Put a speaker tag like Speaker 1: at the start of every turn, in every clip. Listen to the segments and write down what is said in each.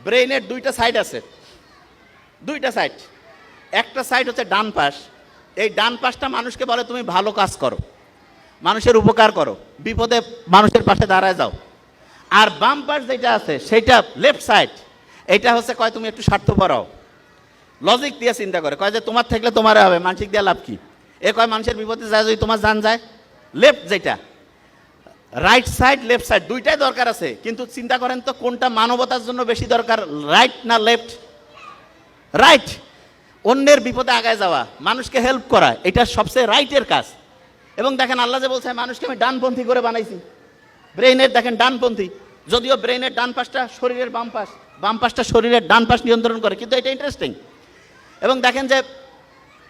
Speaker 1: ব্রেইনের দুইটা সাইড আছে, দুইটা সাইড। একটা সাইড হচ্ছে ডান পাশ। এই ডান পাশটা মানুষকে বলে তুমি ভালো কাজ করো, মানুষের উপকার করো, বিপদে মানুষের পাশে দাঁড়ায় যাও। আর বাম পাশ যেটা আছে সেইটা লেফট সাইড, এইটা হচ্ছে কয় তুমি একটু স্বার্থপর হও, লজিক দিয়ে চিন্তা করে, কয় যে তোমার থাকলে তোমার হবে, মানসিক দিয়ে লাভ কি। এ কয় মানুষের বিপদে যায় যদি তোমার জান যায়। লেফট যেটা, রাইট সাইড লেফট সাইড দুইটাই দরকার আছে, কিন্তু চিন্তা করেন তো কোনটা মানবতার জন্য বেশি দরকার, রাইট না লেফট? রাইট। অন্যের বিপদে আগায় যাওয়া, মানুষকে হেল্প করা, এটা সবচেয়ে রাইটের কাজ। এবং দেখেন আল্লাহ যে বলছে মানুষকে আমি ডানপন্থী করে বানাইছি, ব্রেইনের দেখেন ডানপন্থী, যদিও ব্রেইনের ডান পাশটা শরীরের বাম পাশ, বাম পাশটা শরীরের ডান পাশ নিয়ন্ত্রণ করে, কিন্তু এটা ইন্টারেস্টিং। এবং দেখেন যে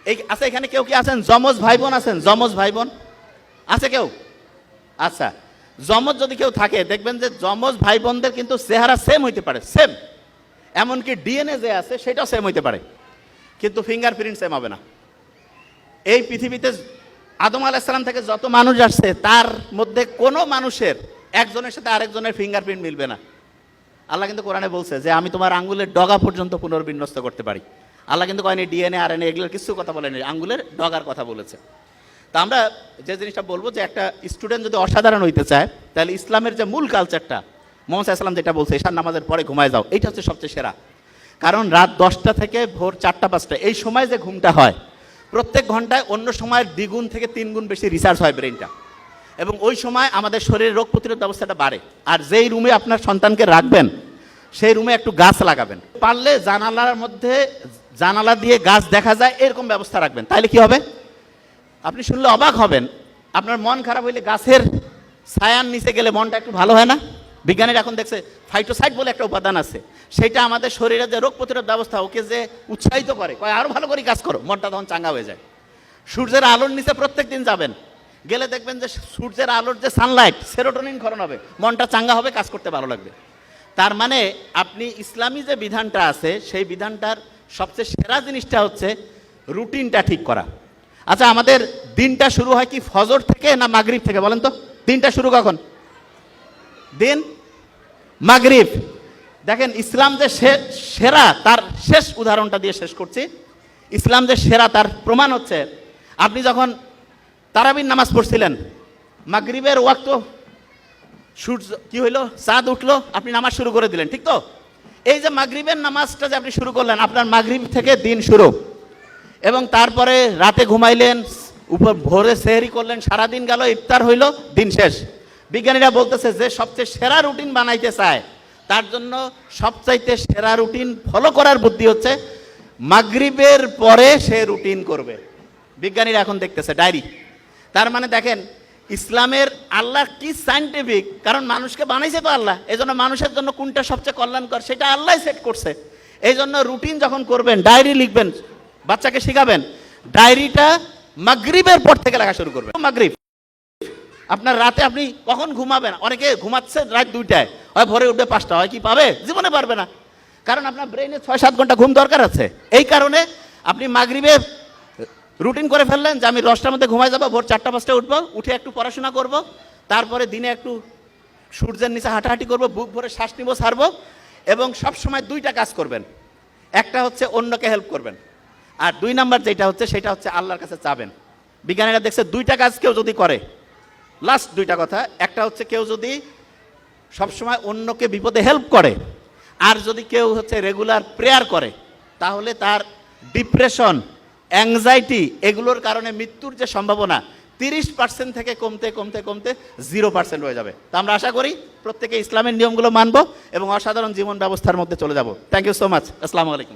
Speaker 1: এই আছে এখানে কেউ কি আছেন যমজ ভাই বোন আছেন? যমজ ভাই বোন আছে কেউ? আচ্ছা, যমজ যদি কেউ থাকে দেখবেন যে যমজ ভাই বোনদের কিন্তু চেহারা সেম হইতে পারে, সেম, এমনকি ডিএনএ যে আছে সেটাও সেম হইতে পারে, কিন্তু ফিঙ্গারপ্রিন্ট সেম হবে না। এই পৃথিবীতে আদম আলাইহিস সালাম থেকে যত মানুষ আসছে তার মধ্যে কোনো মানুষের একজনের সাথে আরেকজনের ফিঙ্গারপ্রিন্ট মিলবে না। আল্লাহ কিন্তু কোরআনে বলছে যে আমি তোমার আঙ্গুলের ডগা পর্যন্ত পুনর্বিন্যস্ত করতে পারি। আল্লাহ কিন্তু কয়নি ডিএনএ আরএনএ এগুলোর কিছু কথা বলেনি, আঙ্গুলের ডগার কথা বলেছে। তা আমরা যে জিনিসটা বলবো যে একটা স্টুডেন্ট যদি অসাধারণ হইতে চায় তাহলে ইসলামের যে মূল কালচারটা মুহাম্মদ সাল্লাল্লাহু আলাইহি ওয়াসাল্লাম যেটা বলছে ঈশার নামাজের পরে ঘুমায় যাও, এইটা হচ্ছে সবচেয়ে সেরা। কারণ রাত 10টা থেকে ভোর 4টা-5টা এই সময় যে ঘুমটা হয়, প্রত্যেক ঘন্টায় অন্য সময়ের দ্বিগুণ থেকে 3 গুণ বেশি রিসার্চ হয় ব্রেনটা, এবং ওই সময় আমাদের শরীরের রোগ প্রতিরোধ ব্যবস্থাটা বাড়ে। আর যেই রুমে আপনার সন্তানকে রাখবেন সেই রুমে একটু গাছ লাগাবেন, পারলে জানালার মধ্যে জানালা দিয়ে গাছ দেখা যায় এরকম ব্যবস্থা রাখবেন, তাহলে কি হবে আপনি শুনলে অবাক হবেন। আপনার মন খারাপ হইলে গাছের ছায়ার নিচে গেলে মনটা একটু ভালো হয় না? বিজ্ঞানীরা এখন দেখছে ফাইটোসাইট বলে একটা উপাদান আছে, সেটা আমাদের শরীরের যে রোগ প্রতিরোধ ব্যবস্থা ওকে যে উৎসাহিত করে, কয় আরও ভালো করে কাজ করো, মনটা তখন চাঙ্গা হয়ে যায়। সূর্যের আলোর নিচে প্রত্যেক দিন যাবেন, গেলে দেখবেন যে সূর্যের আলোর যে সানলাইট, সেরোটোনিন ক্ষরণ হবে, মনটা চাঙ্গা হবে, কাজ করতে ভালো লাগবে। তার মানে আপনি ইসলামী যে বিধানটা আছে সেই বিধানটার সবচেয়ে সেরা জিনিসটা হচ্ছে রুটিনটা ঠিক করা। আচ্ছা, আমাদের দিনটা শুরু হয় কি ফজর থেকে না মাগরিব থেকে বলেন তো? দিনটা শুরু কখন? দিন মাগরিব। দেখেন ইসলাম যে সেরা তার শেষ উদাহরণটা দিয়ে শেষ করছি। ইসলাম যে সেরা তার প্রমাণ হচ্ছে আপনি যখন তারাবির নামাজ পড়ছিলেন, মাগরিবের ওয়াক্ত সূর্য কি হইলো, চাঁদ উঠলো, আপনি নামাজ শুরু করে দিলেন, ঠিক তো? এই যে মাগরিবের নামাজটা যে আপনি শুরু করলেন, আপনার মাগরিব থেকে দিন শুরু, এবং তারপরে রাতে ঘুমাইলেন, উপর ভোরে সেহরি করলেন, সারাদিন গেল, ইফতার হইল, দিন শেষ। বিজ্ঞানীরা বলতেছে যে সবচেয়ে সেরা রুটিন বানাইতে চায় তার জন্য সবচাইতে সেরা রুটিন ফলো করার বুদ্ধি হচ্ছে মাগরিবের পরে সে রুটিন করবে। বিজ্ঞানীরা এখন দেখতেছে ডায়েরি। তার মানে দেখেন ইসলামের আল্লাহ কি সায়েন্টিফিক, কারণ মানুষকে বানাইছে তো আল্লাহ, এই জন্য মানুষের জন্য কোনটা সবচেয়ে কল্যাণকর সেটা আল্লাহ সেট করছে। এই জন্য রুটিন যখন করবেন, ডায়েরি লিখবেন, বাচ্চাকে শেখাবেন, ডায়েরিটা মাগরিবের পর থেকে লেখা শুরু করবেন। মাগরিব আপনার রাতে আপনি কখন ঘুমাবেন? অনেকে ঘুমাচ্ছে রাত 2টায়, হয় ভোরে উঠবে 5টা, হয় কি পাবে? জীবনে পারবে না, কারণ আপনার ব্রেইনে 6-7 ঘন্টা ঘুম দরকার আছে। এই কারণে আপনি মাগরিবে রুটিন করে ফেললেন যে আমি 10টার মধ্যে ঘুমাই যাবো, ভোর 4টা-5টায় উঠবো, উঠে একটু পড়াশোনা করব, তারপরে দিনে একটু সূর্যের নিচে হাঁটাহাঁটি করব, বুক ভরে শ্বাস নিব, ছাড়বো, এবং সবসময় 2টা কাজ করবেন। একটা হচ্ছে অন্যকে হেল্প করবেন, আর 2 নাম্বার যেটা হচ্ছে সেটা হচ্ছে আল্লাহর কাছে চাবেন। বিজ্ঞানীরা দেখছে 2টা কাজ কেউ যদি করে, লাস্ট 2টা কথা, একটা হচ্ছে কেউ যদি সবসময় অন্যকে বিপদে হেল্প করে, আর যদি কেউ হচ্ছে রেগুলার প্রেয়ার করে, তাহলে তার ডিপ্রেশন, অ্যাংজাইটি এগুলোর কারণে মৃত্যুর যে সম্ভাবনা 30% থেকে কমতে কমতে কমতে 0% হয়ে যাবে। তা আমরা আশা করি প্রত্যেকে ইসলামের নিয়মগুলো মানবো এবং অসাধারণ জীবন ব্যবস্থার মধ্যে চলে যাব। Thank you so much. আসসালামু আলাইকুম।